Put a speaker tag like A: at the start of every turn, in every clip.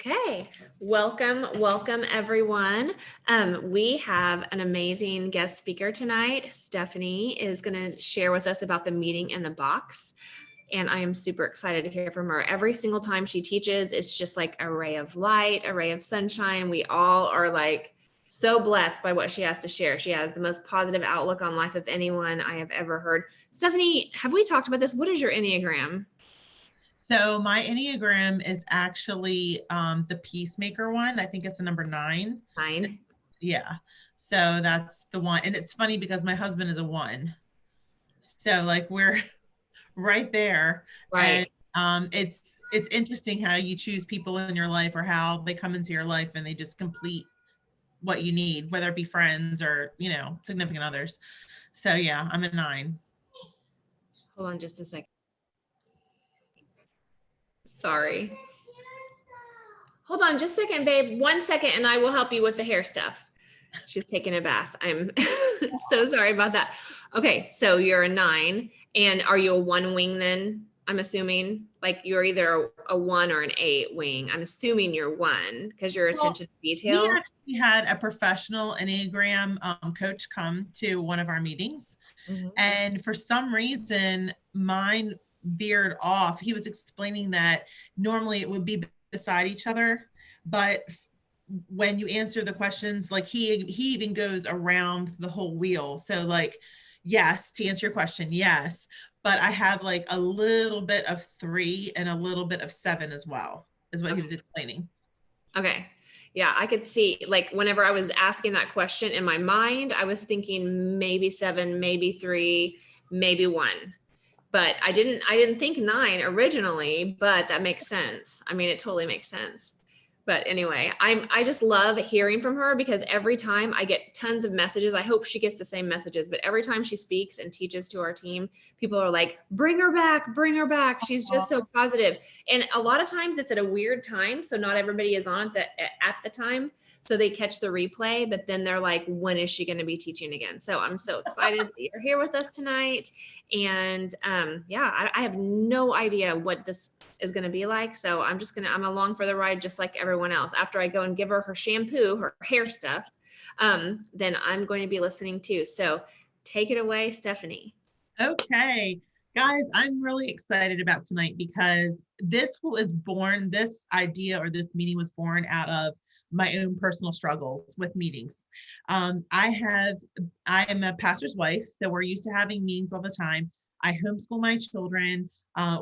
A: Okay, welcome everyone. We have an amazing guest speaker tonight. Stephanie is going to share with us about the meeting in the box. And I am super excited to hear from her. Every single time she teaches, it's just like a ray of light, a ray of sunshine. We all are like so blessed by what she has to share. She has the most positive outlook on life of anyone I have ever heard. Stephanie, have we talked about this? What is your Enneagram?
B: So my Enneagram is actually the peacemaker one. I think it's a number 9.
A: 9.
B: Yeah. So that's the one. And it's funny because my husband is a 1. So like we're right there. And
A: Right.
B: it's interesting how you choose people in your life or how they come into your life and they just complete what you need, whether it be friends or, significant others. So yeah, I'm a 9.
A: Hold on just a second. Sorry. Hold on just a second, babe. 1 second and I will help you with the hair stuff. She's taking a bath. I'm so sorry about that. Okay, so you're a 9. And are you a 1 wing then? I'm assuming like you're either a 1 or an 8 wing. I'm assuming you're 1 because your
B: Well,
A: attention to
B: we
A: detail.
B: actually had a professional Enneagram coach come to one of our meetings.
A: Mhm.
B: And for some reason, mine veered off. He was explaining that normally it would be beside each other, but when you answer the questions, like he even goes around the whole wheel. So like, yes, to answer your question, yes, but I have like a little bit of 3 and a little bit of 7 as well, is what he was explaining.
A: Okay. Yeah, I could see like whenever I was asking that question in my mind, I was thinking maybe 7, maybe 3, maybe 1. But I didn't think 9 originally, but that makes sense. I mean, it totally makes sense. But anyway, I just love hearing from her because every time I get tons of messages. I hope she gets the same messages, but every time she speaks and teaches to our team, people are like, bring her back, bring her back. She's just so positive. And a lot of times it's at a weird time. So not everybody is on at the time. So they catch the replay, but then they're like, when is she going to be teaching again? So I'm so excited that you're here with us tonight. And I have no idea what this is going to be like. So I'm along for the ride just like everyone else. After I go and give her shampoo, her hair stuff, then I'm going to be listening too. So take it away, Stephanie.
B: Okay, guys, I'm really excited about tonight because this idea or this meeting was born out of my own personal struggles with meetings. I am a pastor's wife, so we're used to having meetings all the time. I homeschool my children.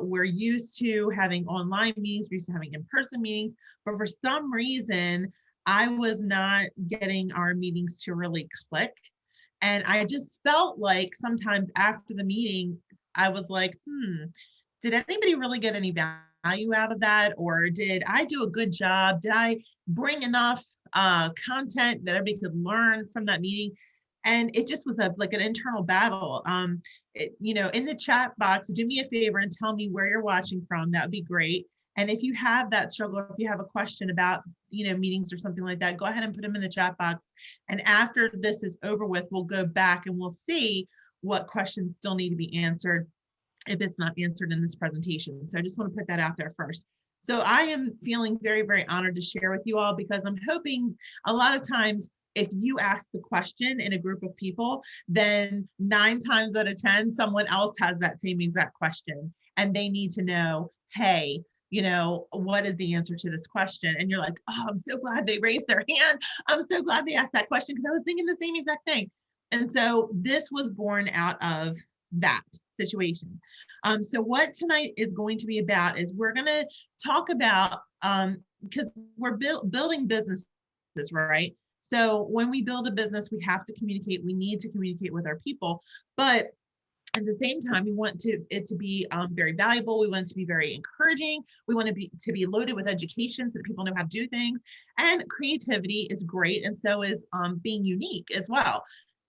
B: We're used to having online meetings, we're used to having in-person meetings, but for some reason, I was not getting our meetings to really click. And I just felt like sometimes after the meeting, I was like, did anybody really get any value out of that? Or did I do a good job? Did I bring enough content that everybody could learn from that meeting? And it just was like an internal battle. In the chat box, do me a favor and tell me where you're watching from. That would be great. And if you have that struggle, or if you have a question about, meetings or something like that, go ahead and put them in the chat box. And after this is over with, we'll go back and we'll see what questions still need to be answered if it's not answered in this presentation. So I just want to put that out there first. So I am feeling very, very honored to share with you all because I'm hoping a lot of times if you ask the question in a group of people, then 9 times out of 10, someone else has that same exact question and they need to know, hey, what is the answer to this question? And you're like, oh, I'm so glad they raised their hand. I'm so glad they asked that question because I was thinking the same exact thing. And so this was born out of that situation. So what tonight is going to be about is we're going to talk about, because we're building businesses, right? So when we build a business, we have to communicate. We need to communicate with our people, but at the same time, we want it to be very valuable. We want it to be very encouraging. We want to be loaded with education so that people know how to do things. And creativity is great, and so is being unique as well.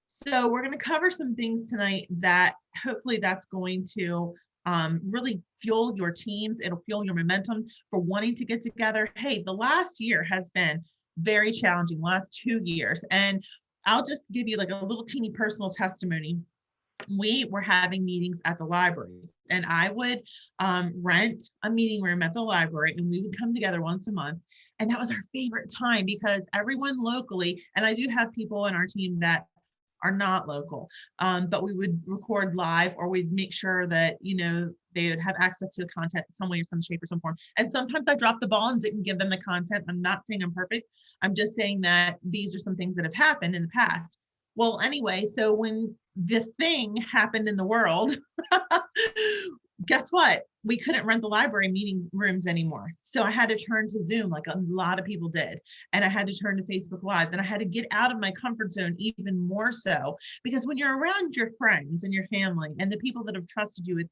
B: So we're going to cover some things tonight that hopefully that's going to really fuel your teams. It'll fuel your momentum for wanting to get together. Hey, the last year has been very challenging, last 2 years. And I'll just give you like a little teeny personal testimony. we were having meetings at the libraries, and I would rent a meeting room at the library, and we would come together once a month. And that was our favorite time because everyone locally, and I do have people in our team that are not local, but we would record live, or we'd make sure that, they would have access to the content some way or some shape or some form. And sometimes I dropped the ball and didn't give them the content. I'm not saying I'm perfect. I'm just saying that these are some things that have happened in the past. Well, anyway, so when the thing happened in the world, guess what? We couldn't rent the library meeting rooms anymore. So I had to turn to Zoom, like a lot of people did. And I had to turn to Facebook Lives, and I had to get out of my comfort zone even more so, because when you're around your friends and your family and the people that have trusted you with,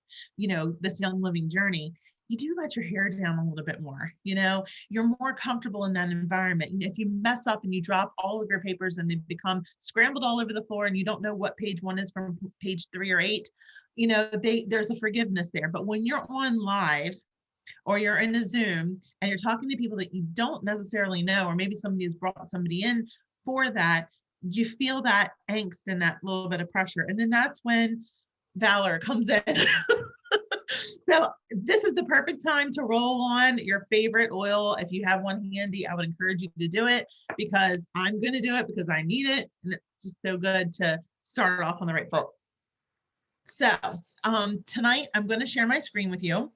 B: this young living journey, you do let your hair down a little bit more. You're more comfortable in that environment. And if you mess up and you drop all of your papers and they become scrambled all over the floor and you don't know what page 1 is from page 3 or 8, there's a forgiveness there. But when you're on live or you're in a Zoom and you're talking to people that you don't necessarily know, or maybe somebody has brought somebody in for that, you feel that angst and that little bit of pressure. And then that's when Valor comes in. So this is the perfect time to roll on your favorite oil. If you have one handy, I would encourage you to do it, because I'm going to do it because I need it. And it's just so good to start off on the right foot. So tonight I'm going to share my screen with you,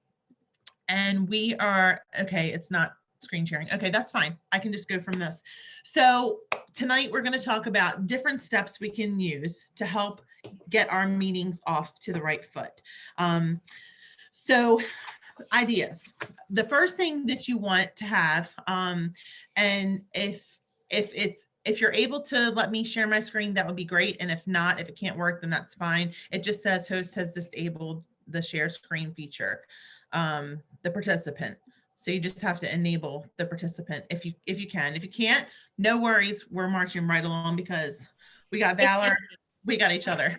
B: and it's not screen sharing. Okay, that's fine. I can just go from this. So tonight we're going to talk about different steps we can use to help get our meetings off to the right foot. So ideas. The first thing that you want to have, and if you're able to let me share my screen, that would be great. And if not, if it can't work, then that's fine. It just says host has disabled the share screen feature, the participant. So you just have to enable the participant if you can. If you can't, no worries. We're marching right along because we got Valor, we got each other.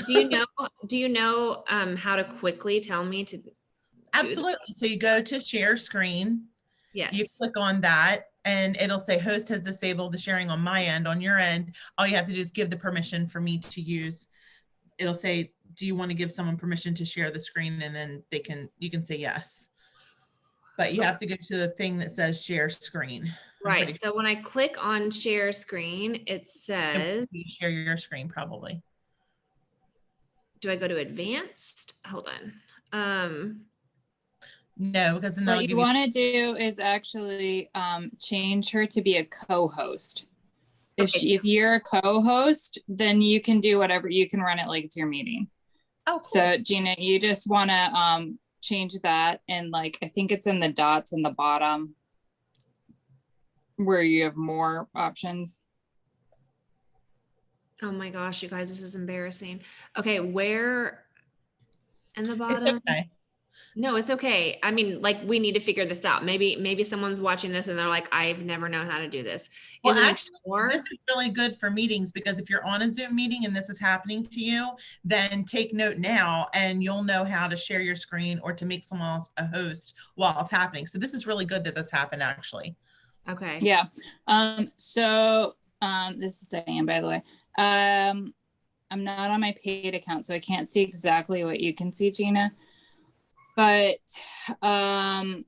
A: Do you know how to quickly tell me to?
B: Absolutely. So you go to share screen.
A: Yes.
B: You click on that and it'll say host has disabled the sharing on my end. On your end, all you have to do is give the permission for me to use. It'll say, do you want to give someone permission to share the screen? And then you can say yes. But you have to go to the thing that says share screen.
A: Right. So when I click on share screen, it says
B: share your screen probably.
A: Do I go to advanced? Hold on.
B: No, because then
C: what you want to do is actually change her to be a co-host. If you're a co-host, then you can do whatever. You can run it like it's your meeting.
B: Oh, cool.
C: So Gina, you just want to change that, and I think it's in the dots in the bottom where you have more options.
A: Oh my gosh, you guys, this is embarrassing. Okay, where in the bottom?
B: It's okay.
A: No, it's okay. I mean, we need to figure this out. Maybe someone's watching this and they're like, I've never known how to do this.
B: Well, actually, this is really good for meetings, because if you're on a Zoom meeting and this is happening to you, then take note now and you'll know how to share your screen or to make someone else a host while it's happening. So this is really good that this happened, actually.
A: Okay.
C: Yeah. So this is Diane, by the way. I'm not on my paid account, so I can't see exactly what you can see, Gina. But I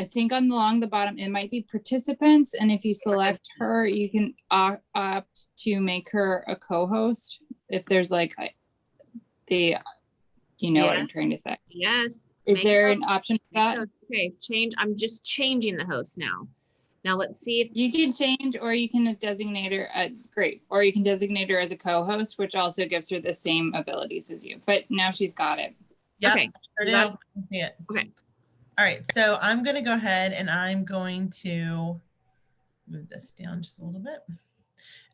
C: think along the bottom, it might be participants. And if you select her, you can opt to make her a co-host. If there's what I'm trying to say.
A: Yes.
C: Is there an option for that?
A: Okay, I'm just changing the host now. Now let's see if
C: you can change, or you can designate her or you can designate her as a co-host, which also gives her the same abilities as you. But now she's got it.
B: Yep.
A: Okay.
B: Okay. All right. So I'm going to go ahead and I'm going to move this down just a little bit.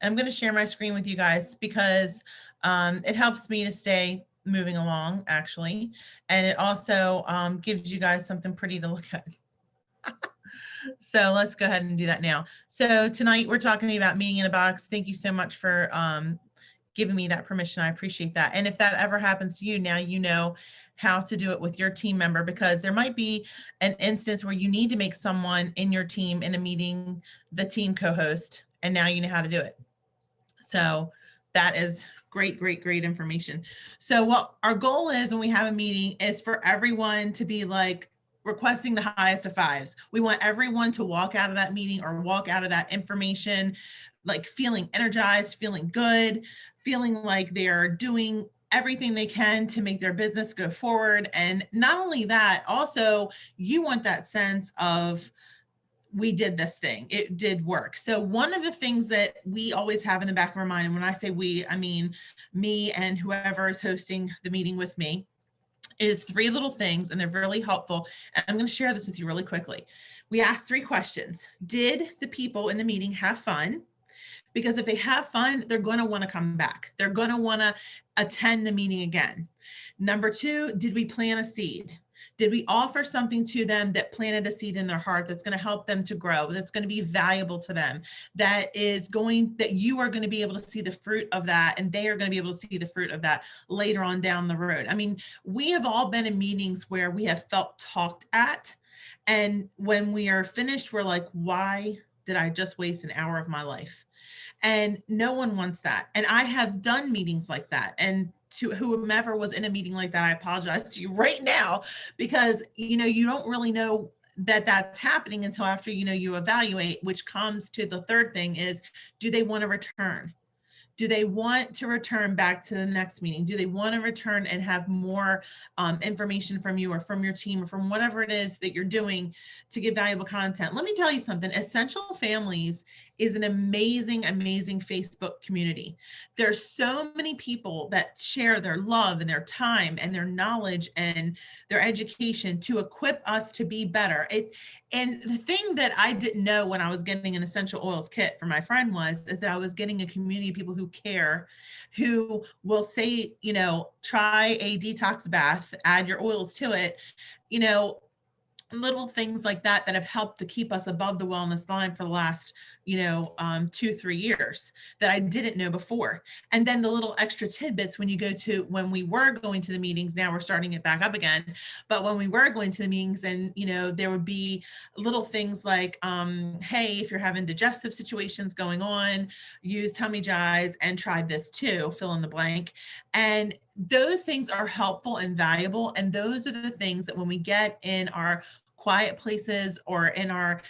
B: I'm going to share my screen with you guys because it helps me to stay moving along, actually. And it also gives you guys something pretty to look at. So let's go ahead and do that now. So tonight we're talking about meeting in a box. Thank you so much for giving me that permission. I appreciate that. And if that ever happens to you, now you know how to do it with your team member, because there might be an instance where you need to make someone in your team in a meeting the team co-host, and now you know how to do it. So that is Great, great, great information. So what our goal is when we have a meeting is for everyone to be like requesting the highest of fives. We want everyone to walk out of that meeting or walk out of that information like feeling energized, feeling good, feeling like they're doing everything they can to make their business go forward. And not only that, also you want that sense of, we did this thing, it did work. So one of the things that we always have in the back of our mind, and when I say we, I mean me and whoever is hosting the meeting with me, is 3 little things, and they're really helpful. And I'm going to share this with you really quickly. We asked 3 questions. Did the people in the meeting have fun? Because if they have fun, they're going to want to come back. They're going to want to attend the meeting again. Number 2, did we plant a seed? Did we offer something to them that planted a seed in their heart that's going to help them to grow, that's going to be valuable to them, that you are going to be able to see the fruit of that, and they are going to be able to see the fruit of that later on down the road? I mean, we have all been in meetings where we have felt talked at, and when we are finished, we're like, why did I just waste an hour of my life? And no one wants that. And I have done meetings like that. And to whomever was in a meeting like that, I apologize to you right now, because, you don't really know that that's happening until after, you evaluate, which comes to the third thing is, do they want to return? Do they want to return back to the next meeting? Do they want to return and have more information from you or from your team or from whatever it is that you're doing to give valuable content? Let me tell you something. Essential Families is an amazing, amazing Facebook community. There's so many people that share their love and their time and their knowledge and their education to equip us to be better. And the thing that I didn't know when I was getting an essential oils kit for my friend is that I was getting a community of people who care, who will say, try a detox bath, add your oils to it, little things like that have helped to keep us above the wellness line for the last 2-3 years that I didn't know before. And then the little extra tidbits when we were going to the meetings, now we're starting it back up again, but when we were going to the meetings, and there would be little things like, hey, if you're having digestive situations going on, use tummy jies and try this too, fill in the blank. And those things are helpful and valuable. And those are the things that when we get in our quiet places or in our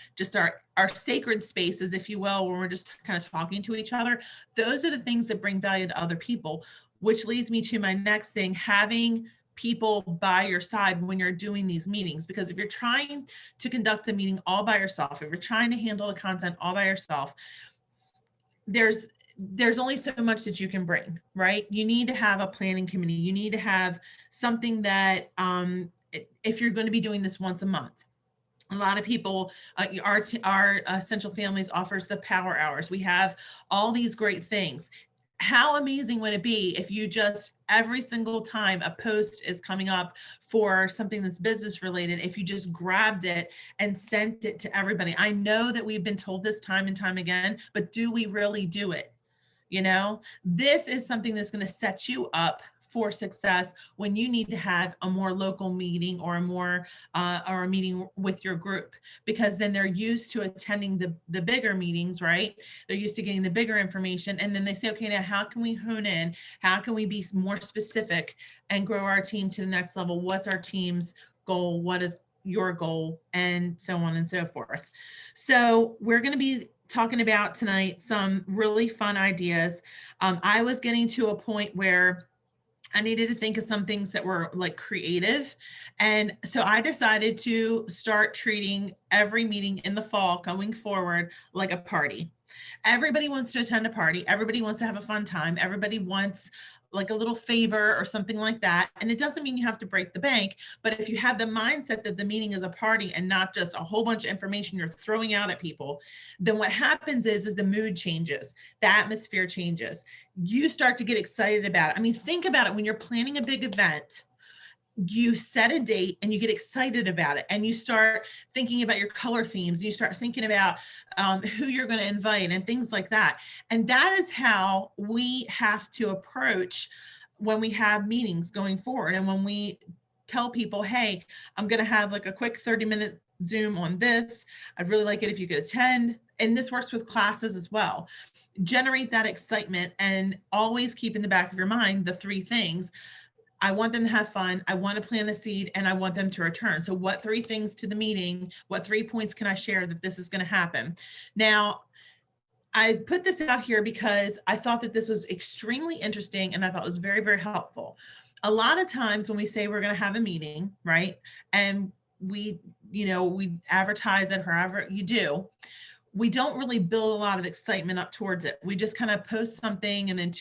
B: sacred spaces, if you will, where we're just kind of talking to each other, those are the things that bring value to other people, which leads me to my next thing, having people by your side when you're doing these meetings. Because if you're trying to conduct a meeting all by yourself, if you're trying to handle the content all by yourself, there's only so much that you can bring, right? You need to have a planning committee. You need to have something that, if you're going to be doing this once a month, a lot of people, our Essential Families offers the power hours. We have all these great things. How amazing would it be if you just, every single time a post is coming up for something that's business related, if you just grabbed it and sent it to everybody? I know that we've been told this time and time again, but do we really do it? This is something that's going to set you up for success when you need to have a more local meeting or a meeting with your group, because then they're used to attending the bigger meetings, right? They're used to getting the bigger information. And then they say, okay, now how can we hone in? How can we be more specific and grow our team to the next level? What's our team's goal? What is your goal? And so on and so forth. So we're going to be talking about tonight some really fun ideas. I was getting to a point where I needed to think of some things that were like creative. And so I decided to start treating every meeting in the fall going forward like a party. Everybody wants to attend a party. Everybody wants to have a fun time. Everybody wants like a little favor or something like that. And it doesn't mean you have to break the bank, but if you have the mindset that the meeting is a party and not just a whole bunch of information you're throwing out at people, then what happens is the mood changes, the atmosphere changes. You start to get excited about it. I mean, think about it when you're planning a big event. You set a date and you get excited about it, and you start thinking about your color themes, and you start thinking about who you're going to invite and things like that. And that is how we have to approach when we have meetings going forward. And when we tell people, hey, I'm going to have like a quick 30-minute Zoom on this. I'd really like it if you could attend. And this works with classes as well. Generate that excitement and always keep in the back of your mind the three things. I want them to have fun. I want to plant a seed and I want them to return. So what three things to the meeting, what 3 points can I share that this is going to happen? Now, I put this out here because I thought that this was extremely interesting and I thought it was very, very helpful. A lot of times when we say we're going to have a meeting, right? And we advertise it however you do, we don't really build a lot of excitement up towards it. We just kind of post something and then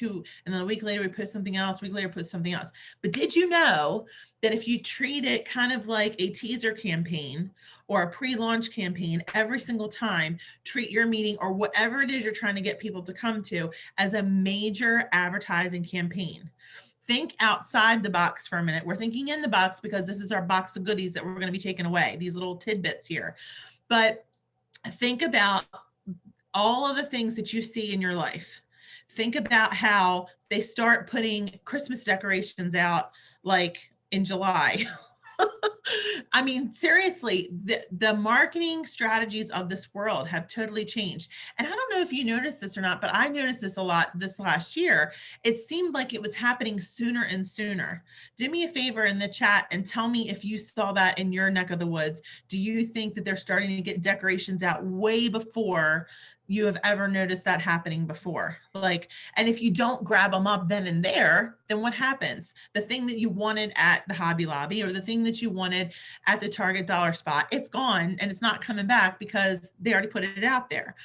B: a week later we post something else, a week later post something else. But did you know that if you treat it kind of like a teaser campaign or a pre-launch campaign, every single time, treat your meeting or whatever it is you're trying to get people to come to as a major advertising campaign? Think outside the box for a minute. We're thinking in the box because this is our box of goodies that we're going to be taking away, these little tidbits here. But think about all of the things that you see in your life. Think about how they start putting Christmas decorations out like in July. I mean, seriously, the marketing strategies of this world have totally changed. And I don't know if you noticed this or not, but I noticed this a lot this last year. It seemed like it was happening sooner and sooner. Do me a favor in the chat and tell me if you saw that in your neck of the woods. Do you think that they're starting to get decorations out way before you have ever noticed that happening before? And if you don't grab them up then and there, then what happens? The thing that you wanted at the Hobby Lobby or the thing that you wanted at the Target dollar spot, it's gone and it's not coming back because they already put it out there.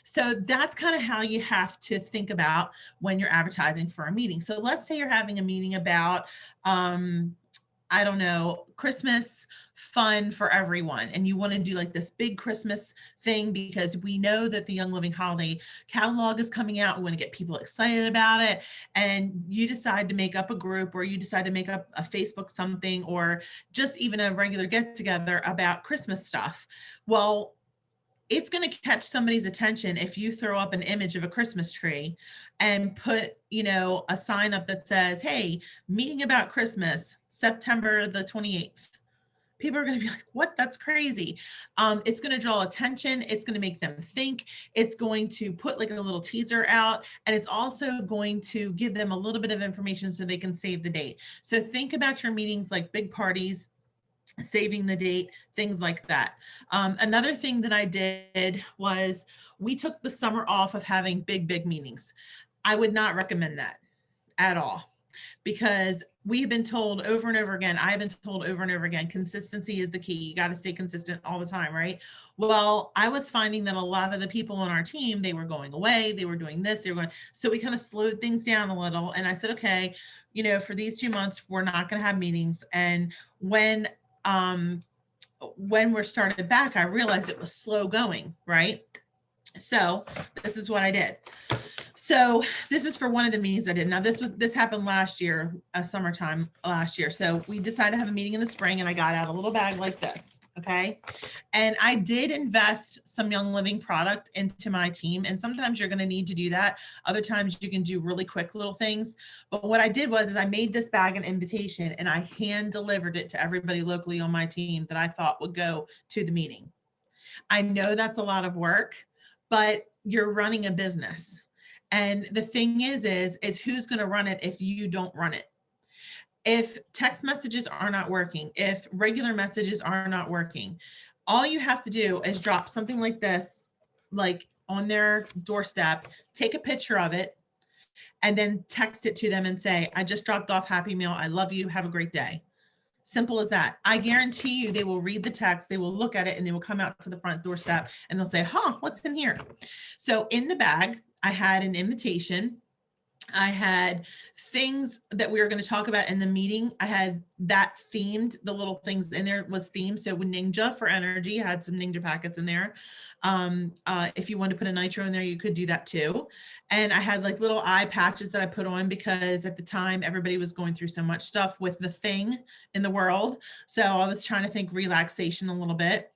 B: So that's kind of how you have to think about when you're advertising for a meeting. So let's say you're having a meeting about, I don't know, Christmas fun for everyone. And you want to do like this big Christmas thing because we know that the Young Living Holiday catalog is coming out. We want to get people excited about it. And you decide to make up a group or you decide to make up a Facebook something or just even a regular get together about Christmas stuff. Well, it's going to catch somebody's attention if you throw up an image of a Christmas tree and put, a sign up that says, hey, meeting about Christmas, September the 28th. People are going to be like, what? That's crazy. It's going to draw attention. It's going to make them think. It's going to put like a little teaser out. And it's also going to give them a little bit of information so they can save the date. So think about your meetings like big parties, saving the date, things like that. Another thing that I did was we took the summer off of having big meetings. I would not recommend that at all because we've been told over and over again, I've been told over and over again, consistency is the key. You got to stay consistent all the time, right? Well, I was finding that a lot of the people on our team, they were going away, they were doing this, so we kind of slowed things down a little. And I said, okay, for these 2 months, we're not going to have meetings. And when we're started back, I realized it was slow going, right? So this is what I did. So this is for one of the meetings I did. Now this happened last year, summertime last year. So we decided to have a meeting in the spring and I got out a little bag like this. Okay. And I did invest some Young Living product into my team. And sometimes you're going to need to do that. Other times you can do really quick little things. But what I did was I made this bag an invitation and I hand delivered it to everybody locally on my team that I thought would go to the meeting. I know that's a lot of work, but you're running a business. And the thing is who's going to run it if you don't run it? If text messages are not working, if regular messages are not working, all you have to do is drop something like this, like on their doorstep, take a picture of it, and then text it to them and say, I just dropped off Happy Meal. I love you. Have a great day. Simple as that. I guarantee you they will read the text, they will look at it, and they will come out to the front doorstep and they'll say, what's in here? So in the bag, I had an invitation. I had things that we were going to talk about in the meeting. I had that themed, the little things in there was themed. So with Ninja for energy, I had some Ninja packets in there. If you wanted to put a nitro in there, you could do that too. And I had like little eye patches that I put on because at the time everybody was going through so much stuff with the thing in the world. So I was trying to think relaxation a little bit.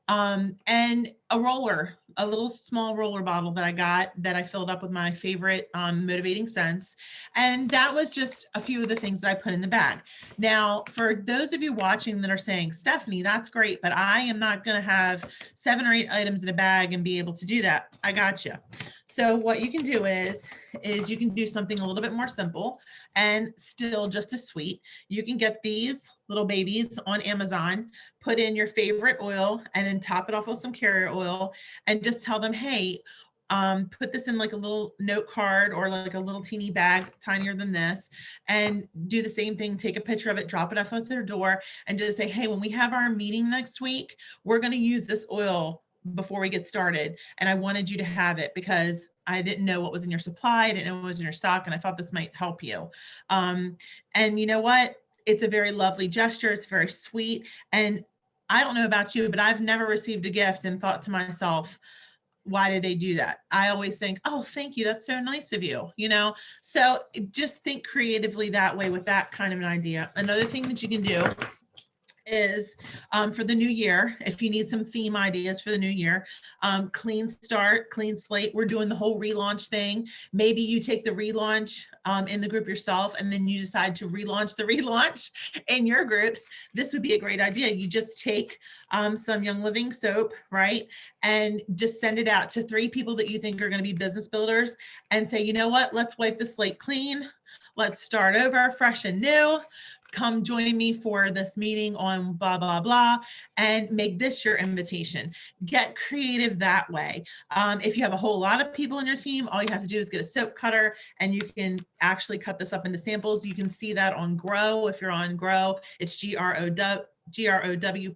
B: And a roller a little small roller bottle that I got that I filled up with my favorite motivating scents. And that was just a few of the things that I put in the bag. Now, for those of you watching that are saying, Stephanie, that's great, but I am not going to have 7 or 8 items in a bag and be able to do that. I got you. So what you can do is you can do something a little bit more simple and still just as sweet. You can get these little babies on Amazon, put in your favorite oil, and then top it off with some carrier oil, and just tell them, hey, put this in like a little note card or like a little teeny bag, tinier than this, and do the same thing. Take a picture of it, drop it off at their door, and just say, hey, when we have our meeting next week, we're going to use this oil before we get started. And I wanted you to have it because I didn't know what was in your supply. I didn't know what was in your stock. And I thought this might help you. And you know what? It's a very lovely gesture. It's very sweet. And I don't know about you, but I've never received a gift and thought to myself, why did they do that? I always think, oh, thank you. That's so nice of you, you know? So just think creatively that way with that kind of an idea. Another thing that you can do is for the new year, if you need some theme ideas for the new year, clean start, clean slate. We're doing the whole relaunch thing. Maybe you take the relaunch in the group yourself, and then you decide to relaunch the relaunch in your groups. This would be a great idea. You just take some Young Living soap, right? And just send it out to 3 people that you think are going to be business builders and say, you know what, let's wipe the slate clean. Let's start over fresh and new. Come join me for this meeting on blah, blah, blah, and make this your invitation. Get creative that way. If you have a whole lot of people in your team, all you have to do is get a soap cutter and you can actually cut this up into samples. You can see that on Grow. If you're on Grow, it's GROW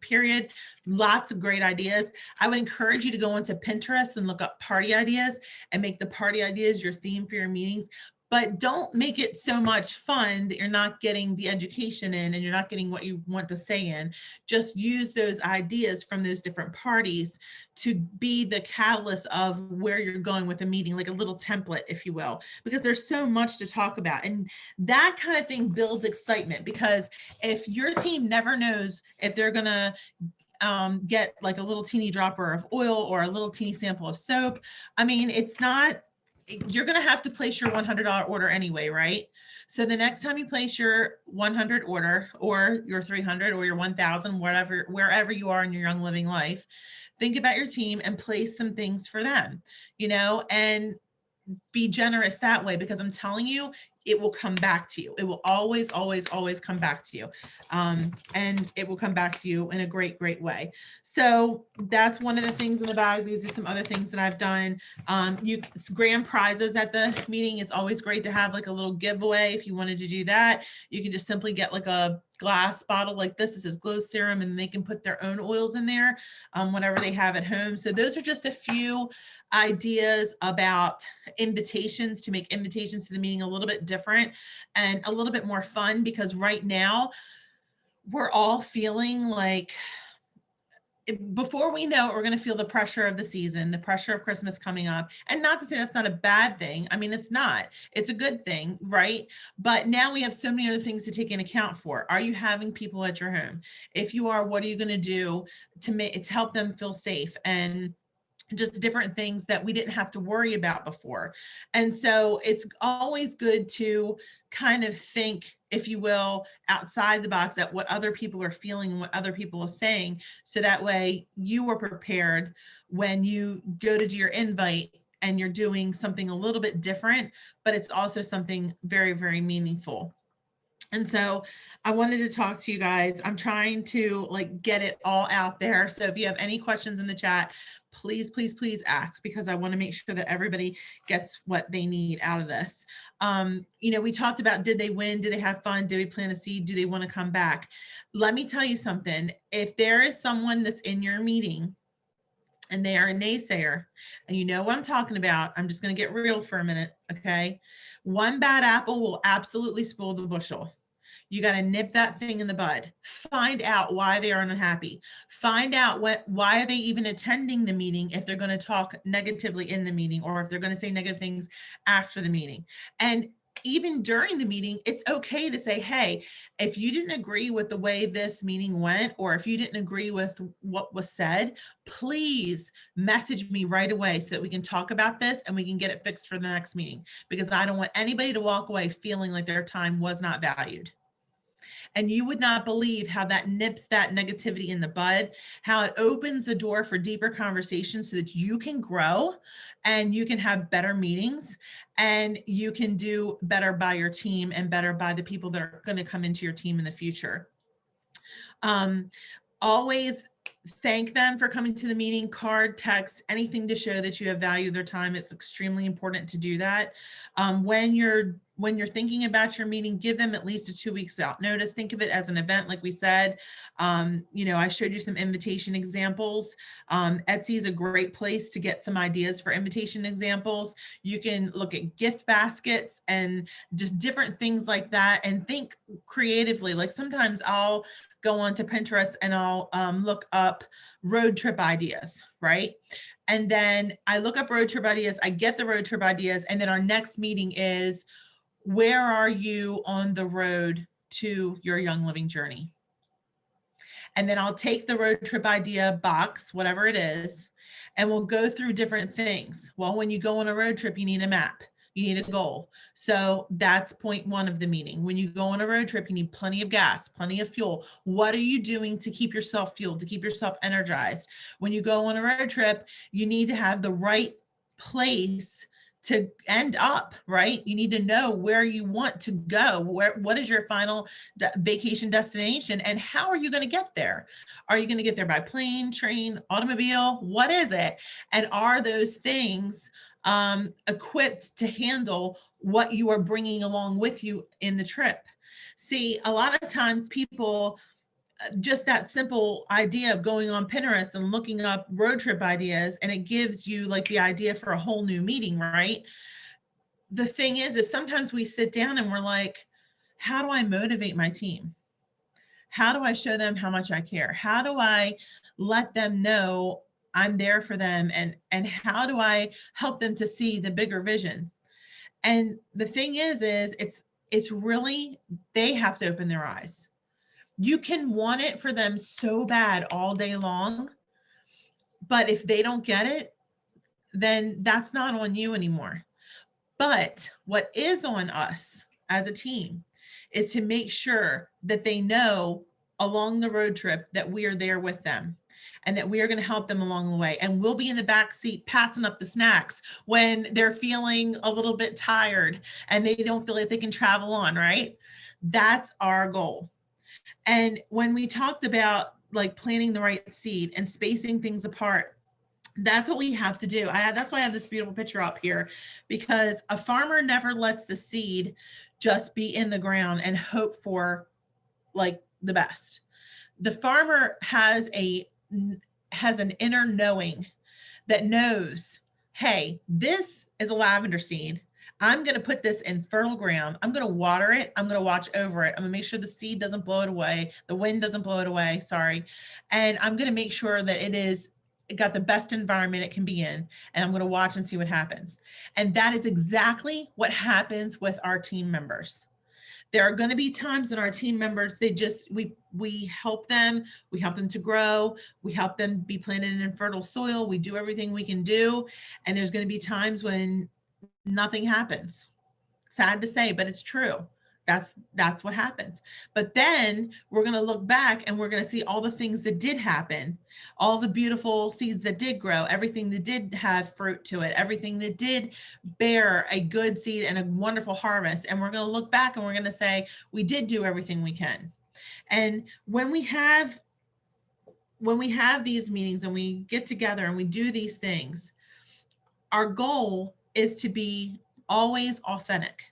B: period. Lots of great ideas. I would encourage you to go into Pinterest and look up party ideas and make the party ideas your theme for your meetings. But don't make it so much fun that you're not getting the education in and you're not getting what you want to say in. Just use those ideas from those different parties to be the catalyst of where you're going with a meeting, like a little template, if you will, because there's so much to talk about. And that kind of thing builds excitement, because if your team never knows if they're going to get like a little teeny dropper of oil or a little teeny sample of soap, I mean, you're going to have to place your $100 order anyway, right? So the next time you place your 100 order or your 300 or your 1,000, wherever you are in your Young Living life, think about your team and place some things for them, you know, and be generous that way, because I'm telling you, it will come back to you. It will always, always, always come back to you. And it will come back to you in a great, great way. So that's one of the things in the bag. These are some other things that I've done. It's grand prizes at the meeting. It's always great to have like a little giveaway. If you wanted to do that, you can just simply get like a glass bottle like this. This is glow serum, and they can put their own oils in there, whatever they have at home. So those are just a few ideas about invitations, to make invitations to the meeting a little bit different and a little bit more fun, because right now we're all feeling like, before we know it, we're going to feel the pressure of the season, the pressure of Christmas coming up. And not to say that's not a bad thing. I mean, it's not. It's a good thing, right? But now we have so many other things to take into account for. Are you having people at your home? If you are, what are you going to do to help them feel safe? And just different things that we didn't have to worry about before. And so it's always good to kind of think, if you will, outside the box at what other people are feeling and what other people are saying. So that way you are prepared when you go to do your invite and you're doing something a little bit different, but it's also something very, very meaningful. And so I wanted to talk to you guys. I'm trying to like get it all out there. So if you have any questions in the chat, please, please, please ask, because I want to make sure that everybody gets what they need out of this. You know, we talked about, did they win? Did they have fun? Did we plant a seed? Do they want to come back? Let me tell you something. If there is someone that's in your meeting and they are a naysayer, and you know what I'm talking about, I'm just going to get real for a minute. Okay. One bad apple will absolutely spoil the bushel. You got to nip that thing in the bud. Find out why they are unhappy. Find out why are they even attending the meeting if they're going to talk negatively in the meeting, or if they're going to say negative things after the meeting. And even during the meeting, it's okay to say, hey, if you didn't agree with the way this meeting went, or if you didn't agree with what was said, please message me right away so that we can talk about this and we can get it fixed for the next meeting, because I don't want anybody to walk away feeling like their time was not valued. And you would not believe how that nips that negativity in the bud, how it opens the door for deeper conversations so that you can grow and you can have better meetings and you can do better by your team and better by the people that are going to come into your team in the future. Always thank them for coming to the meeting, card, text, anything to show that you have valued their time. It's extremely important to do that. When you're thinking about your meeting, give them at least a 2 weeks out notice. Think of it as an event, like we said. I showed you some invitation examples. Etsy is a great place to get some ideas for invitation examples. You can look at gift baskets and just different things like that, and think creatively. Like sometimes I'll go on to Pinterest and I'll look up road trip ideas, right? And then I look up road trip ideas, I get the road trip ideas, and then our next meeting is, where are you on the road to your Young Living journey? And then I'll take the road trip idea box, whatever it is, and we'll go through different things. Well, when you go on a road trip, you need a map. You need a goal. So that's point one of the meeting. When you go on a road trip, you need plenty of gas, plenty of fuel. What are you doing to keep yourself fueled, to keep yourself energized? When you go on a road trip, you need to have the right place to end up, right? You need to know where you want to go. What is your final vacation destination, and how are you going to get there? Are you going to get there by plane, train, automobile? What is it? And are those things equipped to handle what you are bringing along with you in the trip? See, a lot of times people, just that simple idea of going on Pinterest and looking up road trip ideas, and it gives you like the idea for a whole new meeting, right? The thing is sometimes we sit down and we're like, how do I motivate my team? How do I show them how much I care? How do I let them know I'm there for them? And how do I help them to see the bigger vision? And the thing is it's really, they have to open their eyes. You can want it for them so bad all day long, but if they don't get it, then that's not on you anymore. But what is on us as a team is to make sure that they know along the road trip that we are there with them and that we are going to help them along the way. And we'll be in the back seat passing up the snacks when they're feeling a little bit tired and they don't feel like they can travel on, right? That's our goal. And when we talked about like planting the right seed and spacing things apart, that's what we have to do. That's why I have this beautiful picture up here, because a farmer never lets the seed just be in the ground and hope for like the best. The farmer has an inner knowing that knows, hey, this is a lavender seed. I'm going to put this in fertile ground. I'm going to water it. I'm going to watch over it. I'm going to make sure the seed doesn't blow it away. The wind doesn't blow it away. Sorry. And I'm going to make sure that it got the best environment it can be in. And I'm going to watch and see what happens. And that is exactly what happens with our team members. There are going to be times when our team members, we help them to grow. We help them be planted in fertile soil. We do everything we can do. And there's going to be times when nothing happens. Sad to say, but it's true. That's what happens. But then we're going to look back and we're going to see all the things that did happen, all the beautiful seeds that did grow, everything that did have fruit to it, everything that did bear a good seed and a wonderful harvest. And we're going to look back and we're going to say, we did do everything we can. And when we have these meetings and we get together and we do these things, our goal is to be always authentic,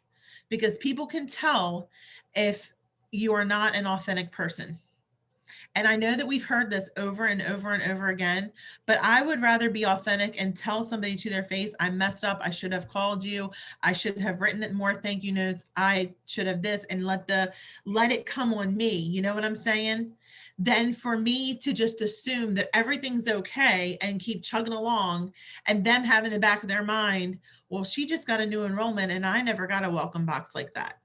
B: because people can tell if you are not an authentic person. And I know that we've heard this over and over and over again, but I would rather be authentic and tell somebody to their face, I messed up. I should have called you. I should have written more thank you notes. I should have this, and let it come on me. You know what I'm saying? than for me to just assume that everything's okay and keep chugging along, and them have in the back of their mind, well, she just got a new enrollment and I never got a welcome box like that.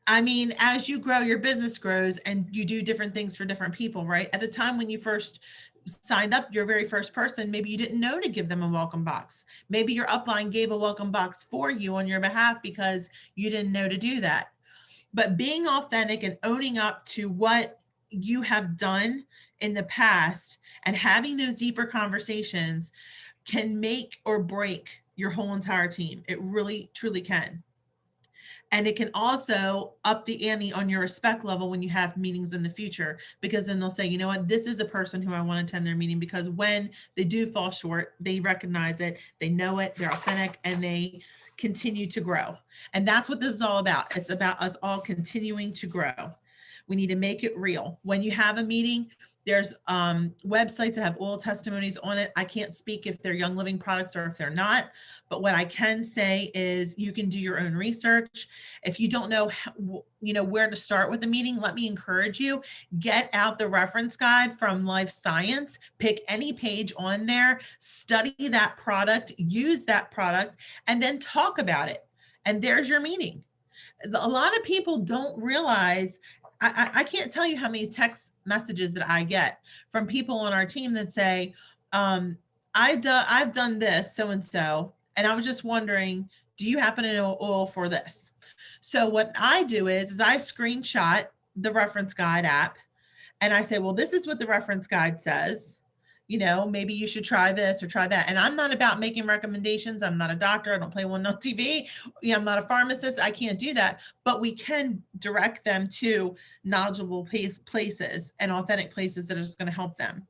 B: I mean, as you grow, your business grows and you do different things for different people, right? At the time when you first signed up, your very first person, maybe you didn't know to give them a welcome box. Maybe your upline gave a welcome box for you on your behalf because you didn't know to do that. But being authentic and owning up to what you have done in the past and having those deeper conversations can make or break your whole entire team. It really, truly can. And it can also up the ante on your respect level when you have meetings in the future, because then they'll say, you know what, this is a person who I want to attend their meeting, because when they do fall short, they recognize it, they know it, they're authentic, and they continue to grow. And that's what this is all about. It's about us all continuing to grow. We need to make it real. When you have a meeting, there's websites that have oral testimonies on it. I can't speak if they're Young Living products or if they're not, but what I can say is you can do your own research. If you don't know, where to start with the meeting, let me encourage you, get out the reference guide from Life Science, pick any page on there, study that product, use that product, and then talk about it. And there's your meeting. A lot of people don't realize, I can't tell you how many text messages that I get from people on our team that say, I've done this, so-and-so, and I was just wondering, do you happen to know oil for this? So what I do is I screenshot the reference guide app and I say, well, this is what the reference guide says. Maybe you should try this or try that. And I'm not about making recommendations. I'm not a doctor. I don't play one on TV. I'm not a pharmacist. I can't do that. But we can direct them to knowledgeable places and authentic places that are just going to help them.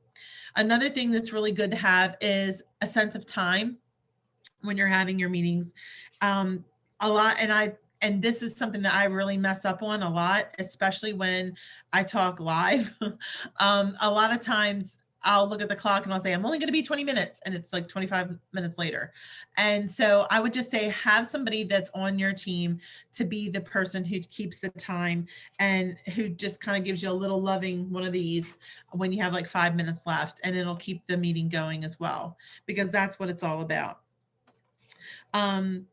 B: Another thing that's really good to have is a sense of time when you're having your meetings. And this is something that I really mess up on a lot, especially when I talk live. A lot of times I'll look at the clock and I'll say, I'm only going to be 20 minutes. And it's like 25 minutes later. And so I would just say, have somebody that's on your team to be the person who keeps the time and who just kind of gives you a little loving one of these when you have like 5 minutes left, and it'll keep the meeting going as well, because that's what it's all about. Let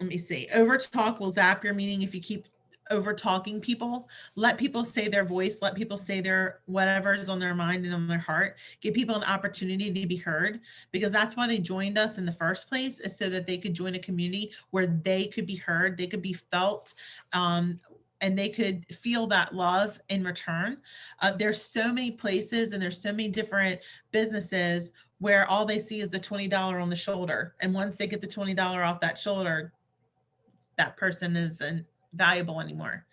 B: me see. Over talk will zap your meeting. If you keep over talking people, let people say their voice, let people say their whatever is on their mind and on their heart. Give people an opportunity to be heard, because that's why they joined us in the first place, is so that they could join a community where they could be heard, they could be felt, and they could feel that love in return. There's so many places and there's so many different businesses where all they see is the $20 on the shoulder. And once they get the $20 off that shoulder, that person isn't valuable anymore.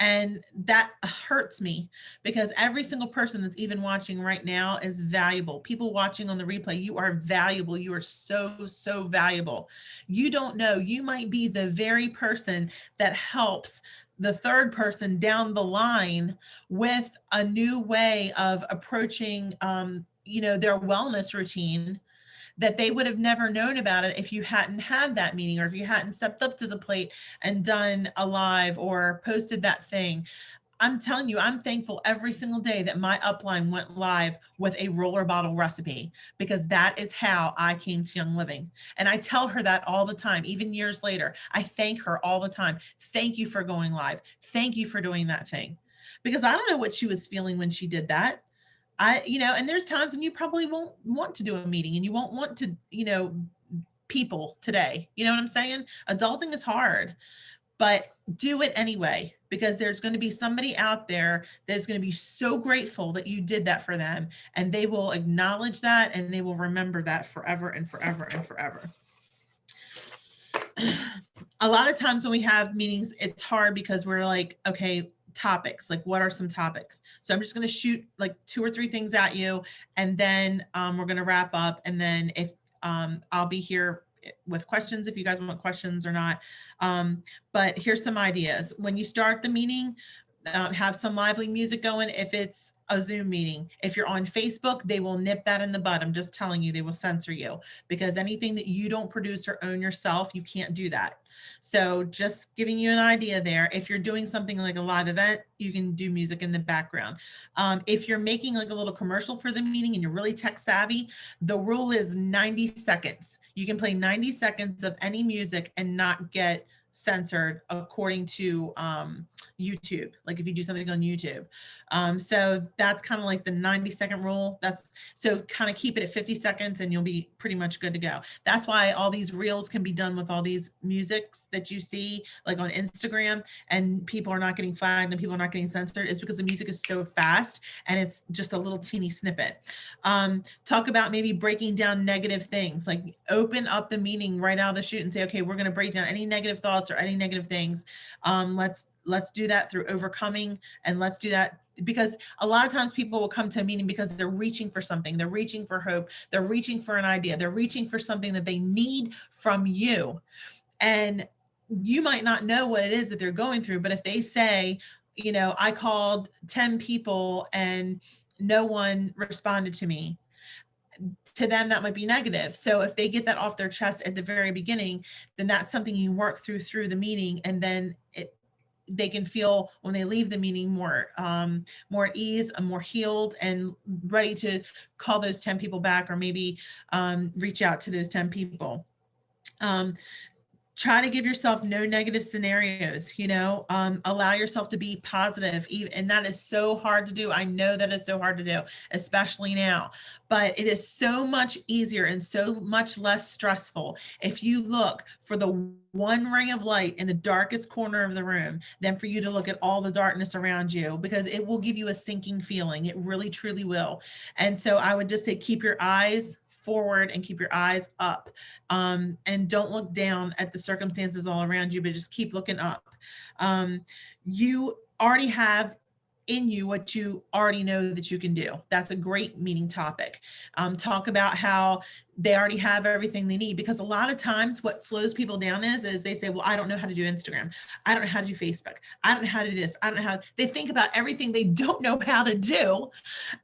B: And that hurts me, because every single person that's even watching right now is valuable. People watching on the replay, you are valuable. You are so, so valuable. You don't know, you might be the very person that helps the third person down the line with a new way of approaching, their wellness routine, that they would have never known about it if you hadn't had that meeting, or if you hadn't stepped up to the plate and done a live or posted that thing. I'm telling you, I'm thankful every single day that my upline went live with a roller bottle recipe, because that is how I came to Young Living. And I tell her that all the time, even years later. I thank her all the time. Thank you for going live. Thank you for doing that thing. Because I don't know what she was feeling when she did that. And there's times when you probably won't want to do a meeting and you won't want to, people today, you know what I'm saying? Adulting is hard, but do it anyway, because there's going to be somebody out there that's going to be so grateful that you did that for them, and they will acknowledge that and they will remember that forever and forever and forever. A lot of times when we have meetings, it's hard because we're like, okay, topics, like what are some topics? So I'm just going to shoot like 2 or 3 things at you, and then we're going to wrap up. And then if I'll be here with questions if you guys want questions or not. But here's some ideas. When you start the meeting, have some lively music going. If it's a Zoom meeting. If you're on Facebook, they will nip that in the bud. I'm just telling you, they will censor you, because anything that you don't produce or own yourself, you can't do that. So just giving you an idea there. If you're doing something like a live event, you can do music in the background. If you're making like a little commercial for the meeting and you're really tech savvy, the rule is 90 seconds. You can play 90 seconds of any music and not get censored according to YouTube, like if you do something on YouTube. So that's kind of like the 90-second rule. That's so kind of keep it at 50 seconds and you'll be pretty much good to go. That's why all these reels can be done with all these musics that you see like on Instagram, and people are not getting flagged and people are not getting censored. It's because the music is so fast and it's just a little teeny snippet. Talk about maybe breaking down negative things, like open up the meeting right out of the chute and say, okay, we're going to break down any negative thoughts or any negative things. Let's do that through overcoming, and let's do that because a lot of times people will come to a meeting because they're reaching for something. They're reaching for hope. They're reaching for an idea. They're reaching for something that they need from you. And you might not know what it is that they're going through, but if they say, you know, I called 10 people and no one responded to me, to them that might be negative. So if they get that off their chest at the very beginning, then that's something you work through the meeting, and then they can feel when they leave the meeting more at ease, more healed, and ready to call those 10 people back, or maybe reach out to those 10 people. Try to give yourself no negative scenarios, you know, allow yourself to be positive. And that is so hard to do. I know that it's so hard to do, especially now, but it is so much easier and so much less stressful if you look for the one ray of light in the darkest corner of the room than for you to look at all the darkness around you, because it will give you a sinking feeling. It really, truly will. And so I would just say, keep your eyes forward and keep your eyes up, and don't look down at the circumstances all around you, but just keep looking up. You already have in you what you already know that you can do. That's a great meeting topic. Talk about how they already have everything they need, because a lot of times what slows people down is they say, well, I don't know how to do Instagram. I don't know how to do Facebook. I don't know how to do this. I don't know how. They think about everything they don't know how to do.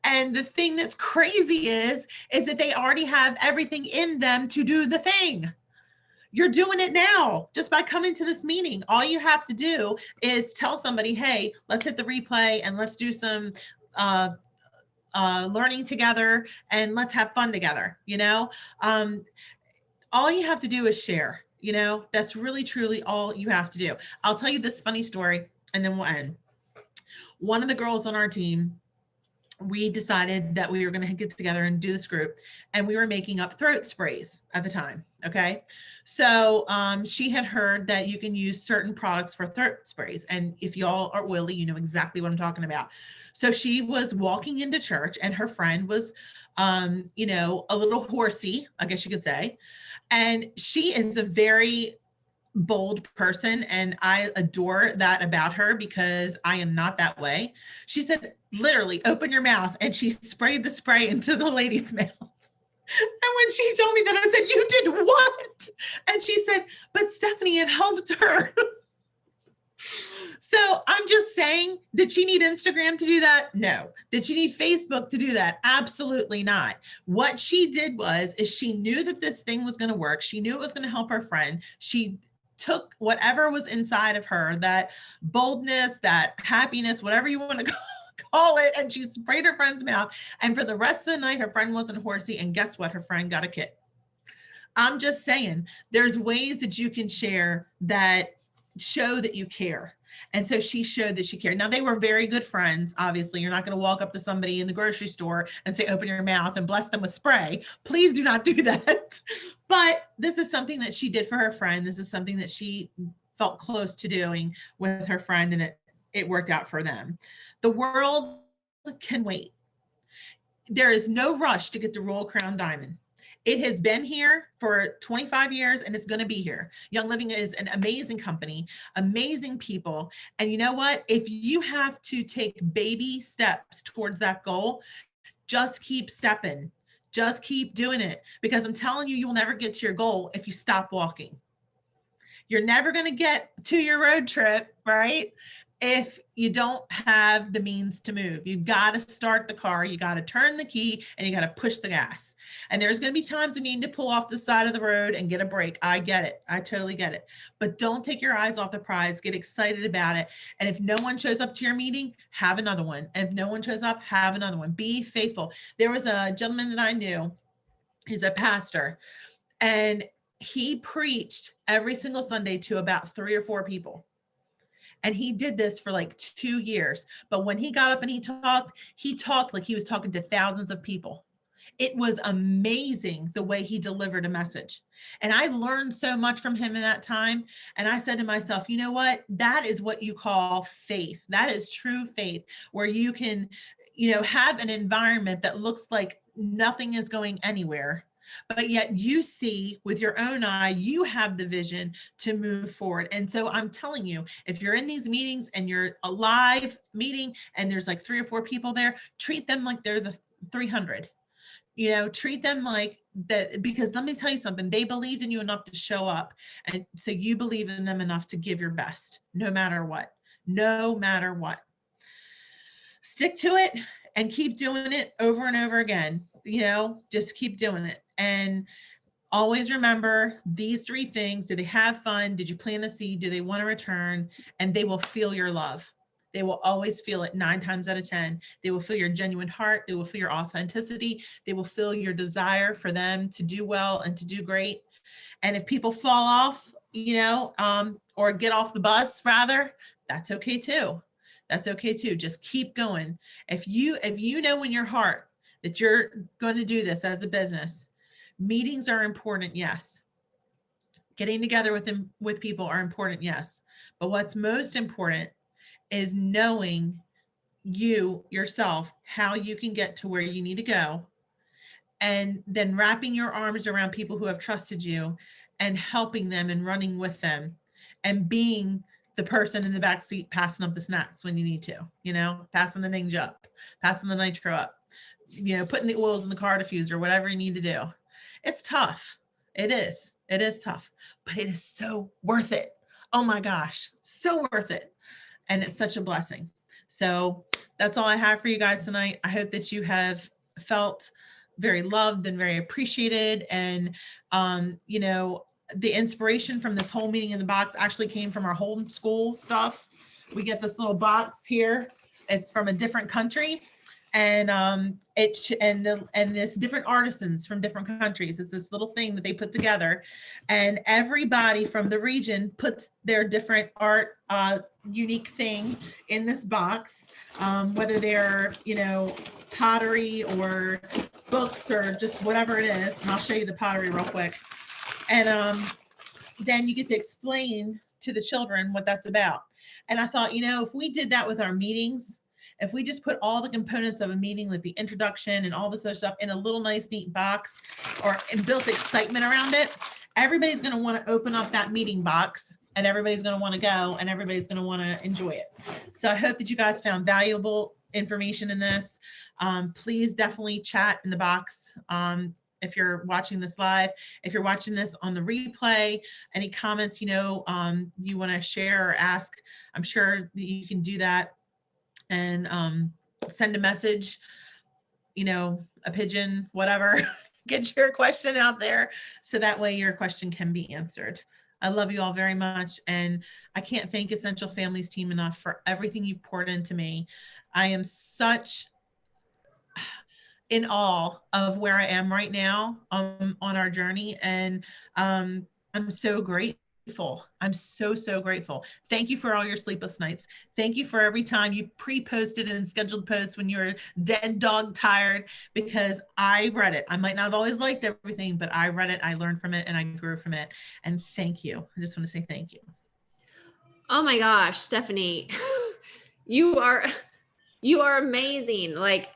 B: And the thing that's crazy is that they already have everything in them to do the thing. You're doing it now just by coming to this meeting. All you have to do is tell somebody, hey, let's hit the replay and let's do some learning together and let's have fun together. You know, all you have to do is share. You know, that's really, truly all you have to do. I'll tell you this funny story and then we'll end. One of the girls on our team, we decided that we were going to get together and do this group, and we were making up throat sprays at the time. Okay. So she had heard that you can use certain products for throat sprays. And if y'all are oily, you know exactly what I'm talking about. So she was walking into church and her friend was, you know, a little horsey, I guess you could say. And she is a very bold person, and I adore that about her because I am not that way. She said, literally, open your mouth, and she sprayed the spray into the lady's mouth. And when she told me that, I said, you did what? And she said, but Stephanie, it helped her. So I'm just saying, did she need Instagram to do that? No. Did she need Facebook to do that? Absolutely not. What she did is she knew that this thing was going to work. She knew it was going to help her friend. She took whatever was inside of her, that boldness, that happiness, whatever you want to call it, and she sprayed her friend's mouth. And for the rest of the night, her friend wasn't horsey. And guess what? Her friend got a kit. I'm just saying, there's ways that you can share that show that you care. And so she showed that she cared. Now, they were very good friends. Obviously, you're not going to walk up to somebody in the grocery store and say, open your mouth and bless them with spray. Please do not do that. But this is something that she did for her friend. This is something that she felt close to doing with her friend, and it worked out for them. The world can wait. There is no rush to get the Royal Crown Diamond. It has been here for 25 years and it's going to be here. Young Living is an amazing company, amazing people. And you know what? If you have to take baby steps towards that goal, just keep stepping. Just keep doing it, because I'm telling you, you'll never get to your goal if you stop walking. You're never going to get to your road trip, right? if you don't have the means to move. You got to start the car, you got to turn the key, and you got to push the gas. And there's going to be times when you need to pull off the side of the road and get a break. I get it. I totally get it. But don't take your eyes off the prize. Get excited about it. And if no one shows up to your meeting, have another one. And if no one shows up, have another one. Be faithful. There was a gentleman that I knew, he's a pastor, and he preached every single Sunday to about 3 or 4 people. And he did this for like 2 years. But when he got up and he talked like he was talking to thousands of people. It was amazing the way he delivered a message. And I learned so much from him in that time. And I said to myself, you know what? That is what you call faith. That is true faith, where you can, have an environment that looks like nothing is going anywhere, but yet you see with your own eye, you have the vision to move forward. And so I'm telling you, if you're in these meetings and you're a live meeting and there's like 3 or 4 people there, treat them like they're the 300. Treat them like that, because let me tell you something, they believed in you enough to show up. And so you believe in them enough to give your best, no matter what. Stick to it and keep doing it over and over again. Just keep doing it. And always remember these 3 things. Did they have fun? Did you plant a seed? Do they want to return? And they will feel your love. They will always feel it 9 times out of 10. They will feel your genuine heart. They will feel your authenticity. They will feel your desire for them to do well and to do great. And if people fall off, or get off the bus rather, that's okay too. Just keep going. If you know in your heart that you're going to do this as a business, meetings are important, yes. Getting together with people are important, yes. But what's most important is knowing yourself, how you can get to where you need to go, and then wrapping your arms around people who have trusted you and helping them and running with them and being the person in the back seat passing up the snacks when you need to, passing the ninja up, passing the nitro up, putting the oils in the car diffuser, whatever you need to do. It's tough. It is tough, but it is so worth it. Oh my gosh, so worth it. And it's such a blessing. So that's all I have for you guys tonight. I hope that you have felt very loved and very appreciated. And, the inspiration from this whole meeting in the box actually came from our homeschool stuff. We get this little box here. It's from a different country. And this different artisans from different countries. It's this little thing that they put together, and everybody from the region puts their different art, unique thing in this box, whether they're, pottery or books or just whatever it is. And I'll show you the pottery real quick. And then you get to explain to the children what that's about. And I thought, if we did that with our meetings, if we just put all the components of a meeting, like the introduction and all this other stuff, in a little nice neat box, and built excitement around it, everybody's going to want to open up that meeting box, and everybody's going to want to go, and everybody's going to want to enjoy it. So I hope that you guys found valuable information in this. Please definitely chat in the box. If you're watching this live, if you're watching this on the replay, any comments, you want to share or ask, I'm sure that you can do that. And send a message, a pigeon, whatever, get your question out there so that way your question can be answered. I love you all very much. And I can't thank Essential Families team enough for everything you've poured into me. I am such in awe of where I am right now on our journey. And I'm so grateful. I'm so grateful. Thank you for all your sleepless nights. Thank you for every time you pre-posted and scheduled posts when you were dead dog tired, because I read it. I might not have always liked everything, but I read it, I learned from it, and I grew from it. And thank you. I just want to say thank you.
A: Oh my gosh, Stephanie, you are amazing. Like,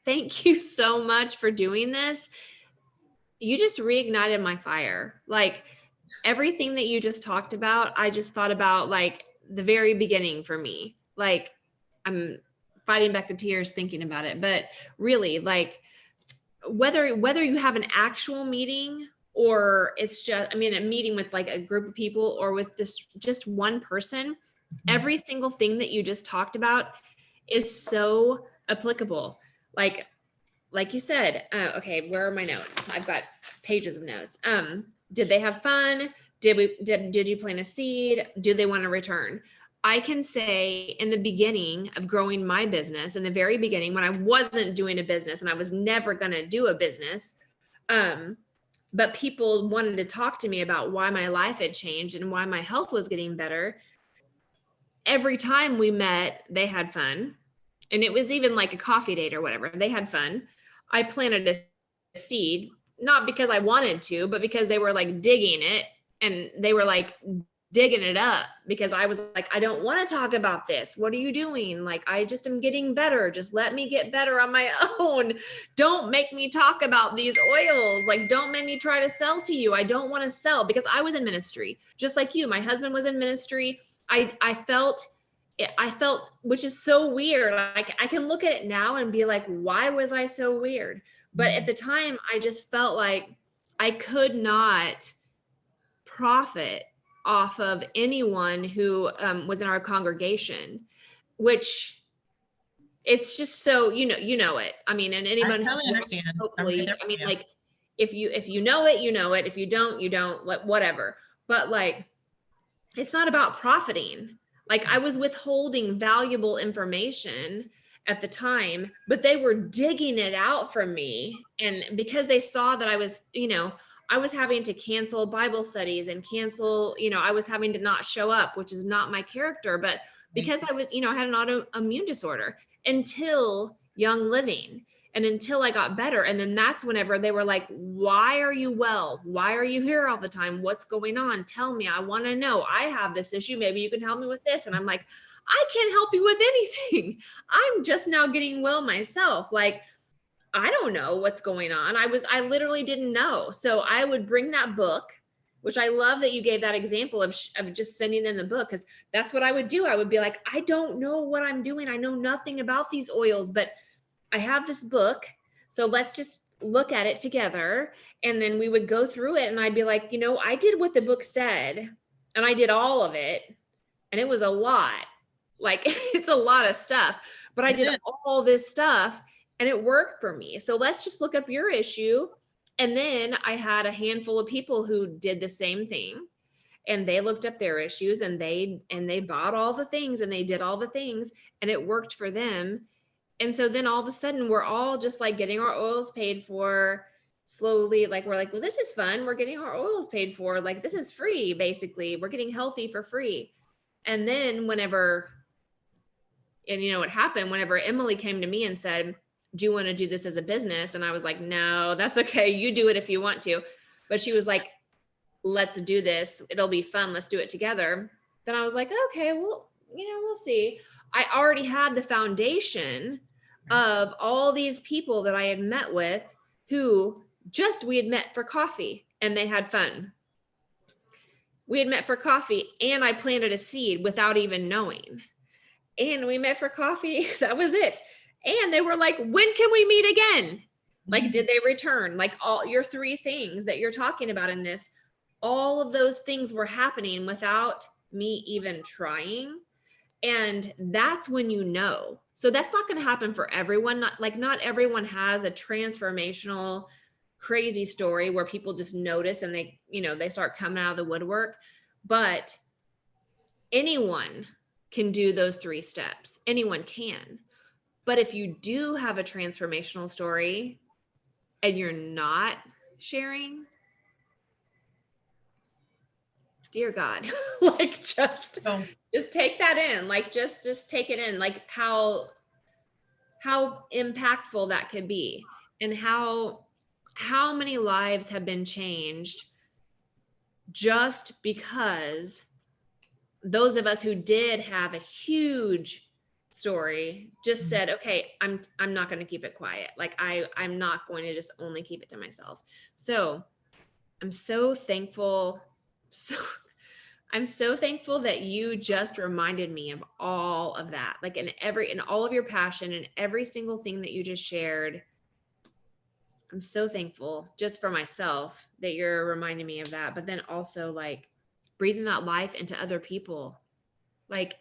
A: thank you so much for doing this. You just reignited my fire. Like, everything that you just talked about, I just thought about like the very beginning for me. Like, I'm fighting back the tears thinking about it, but really, like, whether you have an actual meeting or it's just, a meeting with like a group of people or with this just one person, Every single thing that you just talked about is so applicable. Like you said, okay, where are my notes? I've got pages of notes. Did they have fun? Did you plant a seed? Do they want to return? I can say in the beginning of growing my business, in the very beginning, when I wasn't doing a business and I was never going to do a business, but people wanted to talk to me about why my life had changed and why my health was getting better. Every time we met, they had fun. And it was even like a coffee date or whatever. They had fun. I planted a seed, not because I wanted to, but because they were like digging it, and they were like digging it up, because I was like, I don't want to talk about this. What are you doing? Like, I just am getting better. Just let me get better on my own. Don't make me talk about these oils. Like, don't make me try to sell to you. I don't want to sell, because I was in ministry, just like you. My husband was in ministry. I felt, which is so weird. Like, I can look at it now and be like, why was I so weird? But at the time, I just felt like I could not profit off of anyone who was in our congregation, which it's just so, you know it. I mean, and anyone
B: I totally understand.
A: hopefully,
B: I mean,
A: like, if you know it, you know it. If you don't, you don't, whatever. But like, it's not about profiting. Like, I was withholding valuable information at the time, but they were digging it out from me. And because they saw that I was, I was having to cancel Bible studies and cancel, I was having to not show up, which is not my character, but because I was, I had an autoimmune disorder until Young Living. And until I got better. And then that's whenever they were like, why are you well? Why are you here all the time? What's going on? Tell me. I want to know. I have this issue. Maybe you can help me with this. And I'm like, I can't help you with anything. I'm just now getting well myself. Like, I don't know what's going on. I literally didn't know. So I would bring that book, which I love that you gave that example of just sending them the book, because that's what I would do. I would be like, I don't know what I'm doing. I know nothing about these oils, but I have this book, so let's just look at it together. And then we would go through it, and I'd be like, I did what the book said, and I did all of it, and it was a lot. Like, it's a lot of stuff, but I did all this stuff, and it worked for me. So let's just look up your issue. And then I had a handful of people who did the same thing, and they looked up their issues, and they bought all the things, and they did all the things, and it worked for them. And so then all of a sudden, we're all just like getting our oils paid for slowly. Like, we're like, well, this is fun. We're getting our oils paid for. Like, this is free, basically. We're getting healthy for free. And then what happened whenever Emily came to me and said, do you want to do this as a business? And I was like, no, that's okay. You do it if you want to. But she was like, let's do this. It'll be fun. Let's do it together. Then I was like, okay, well, we'll see. I already had the foundation of all these people that I had met with who we had met for coffee, and they had fun. We had met for coffee, and I planted a seed without even knowing. And we met for coffee. That was it. And they were like, when can we meet again? Like, did they return? Like, all your 3 things that you're talking about in this, all of those things were happening without me even trying. And that's when so that's not going to happen for everyone. Not everyone has a transformational, crazy story where people just notice and they start coming out of the woodwork. But anyone can do those 3 steps. Anyone can. But if you do have a transformational story and you're not sharing, dear God, like, just take that in. Like, just take it in, like how impactful that could be, and how many lives have been changed just because those of us who did have a huge story just said, okay, I'm not going to keep it quiet. Like, I'm not going to just only keep it to myself. So I'm so thankful. I'm so thankful that you just reminded me of all of that, like in all of your passion and every single thing that you just shared. I'm so thankful just for myself that you're reminding me of that, but then also like breathing that life into other people. Like,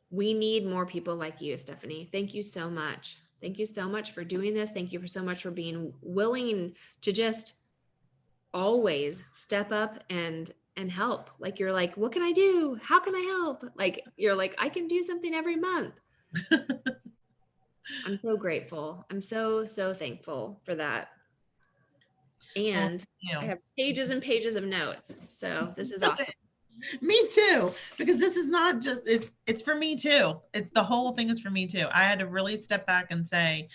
A: we need more people like you, Stephanie. Thank you so much. Thank you so much for doing this. Thank you so much for being willing to just always step up and help. Like, you're like, what can I do? How can I help? Like, you're like, I can do something every month. I'm so grateful. I'm so thankful for that. And I have pages and pages of notes. So this is awesome.
B: Me too, because this is not just, it's for me too. It's the whole thing is for me too. I had to really step back and say,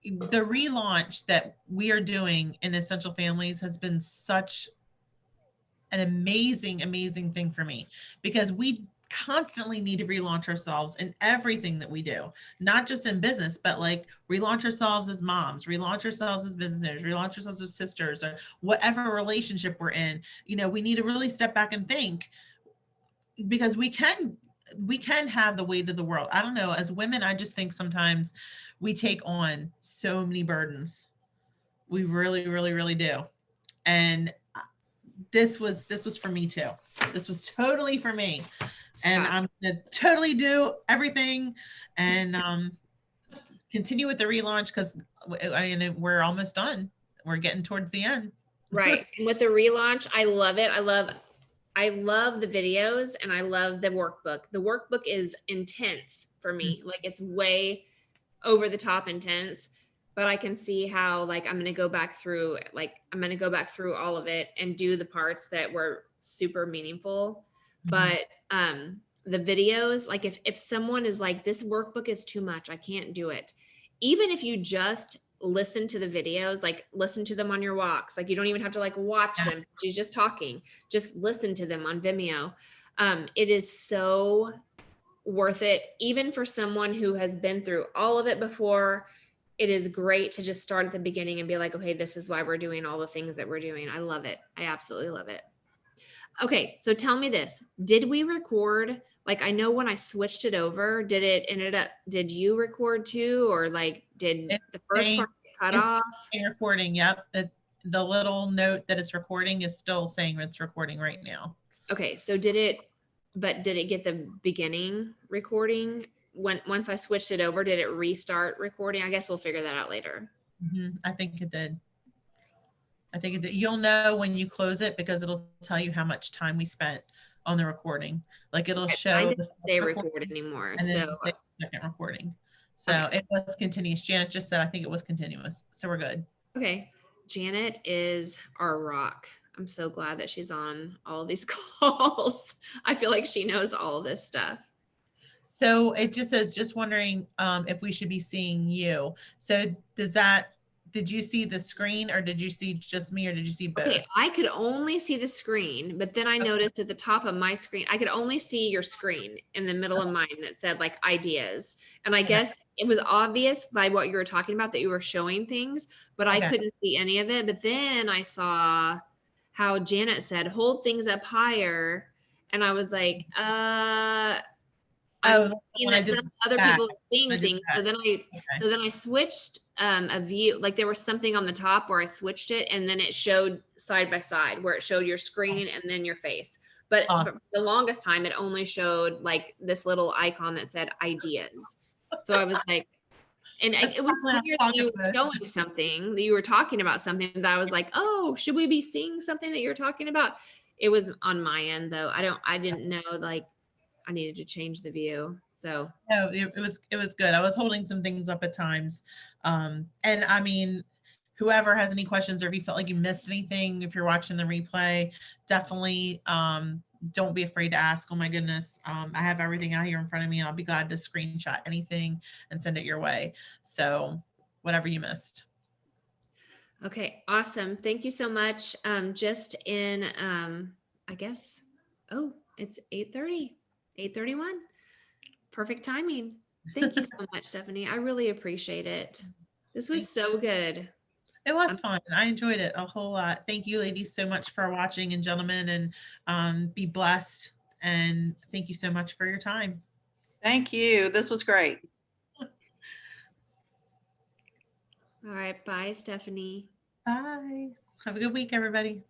B: the relaunch that we are doing in Essential Families has been such an amazing thing for me, because we constantly need to relaunch ourselves in everything that we do, not just in business, but like relaunch ourselves as moms, relaunch ourselves as business owners, relaunch ourselves as sisters, or whatever relationship we're in. You know, we need to really step back and think, because we can have the weight of the world. I don't know, as women, I just think sometimes we take on so many burdens. We really do. And this was for me too. This was totally for me. And I'm gonna totally do everything and continue with the relaunch, because we're almost done. We're getting towards the end.
A: Right. And with the relaunch, I love it. I love the videos, and I love the workbook. The workbook is intense for me. Like, it's way over the top intense, but I can see how, like, I'm going to go back through all of it and do the parts that were super meaningful. But the videos, like, if someone is like, this workbook is too much, I can't do it. Even if you just listen to the videos, like, listen to them on your walks. Like, you don't even have to like watch them. She's just talking. Just listen to them on Vimeo. It is so worth it, even for someone who has been through all of it before. It is great to just start at the beginning and be like, okay, this is why we're doing all the things that we're doing. I love it. I absolutely love it. Okay, so tell me this. Did we record? Like, I know when I switched it over, did you record too? Or like, did the first part get cut off?
B: Recording, yep. The little note that it's recording is still saying it's recording right now.
A: Okay, so did it get the beginning recording? Once I switched it over, did it restart recording? I guess we'll figure that out later.
B: I think it did. You'll know when you close it, because it'll tell you how much time we spent on the recording. Like, it'll show.
A: I didn't say record anymore. So
B: second recording. So It was continuous. Janet just said, I think it was continuous. So we're good.
A: Okay. Janet is our rock. I'm so glad that she's on all of these calls. I feel like she knows all of this stuff.
B: So it just says, just wondering if we should be seeing you. So did you see the screen, or did you see just me, or did you see both?
A: Okay, I could only see the screen, but then I noticed at the top of my screen, I could only see your screen in the middle of mine that said like ideas. And I guess it was obvious by what you were talking about that you were showing things, but I couldn't see any of it. But then I saw how Janet said, hold things up higher. And I was like, some other people are seeing things. So then I switched a view. Like, there was something on the top where I switched it, and then it showed side by side, where it showed your screen and then your face. But for the longest time, it only showed like this little icon that said ideas. So I was like, and it was clear that you were showing something, that you were talking about something, that I was like, oh, should we be seeing something that you're talking about? It was on my end though. I didn't know, like, I needed to change the view. So
B: no, it was good. I was holding some things up at times. And I mean, whoever has any questions, or if you felt like you missed anything, if you're watching the replay, definitely don't be afraid to ask. Oh my goodness. I have everything out here in front of me, and I'll be glad to screenshot anything and send it your way. So whatever you missed.
A: Okay, awesome. Thank you so much. Just in, I guess, it's 8:30, 8:31. Perfect timing. Thank you so much, Stephanie. I really appreciate it. This was so good.
B: It was fun. I enjoyed it a whole lot. Thank you, ladies, so much for watching, and gentlemen, and be blessed. And thank you so much for your time.
D: Thank you. This was great.
A: All right. Bye, Stephanie.
B: Bye. Have a good week, everybody.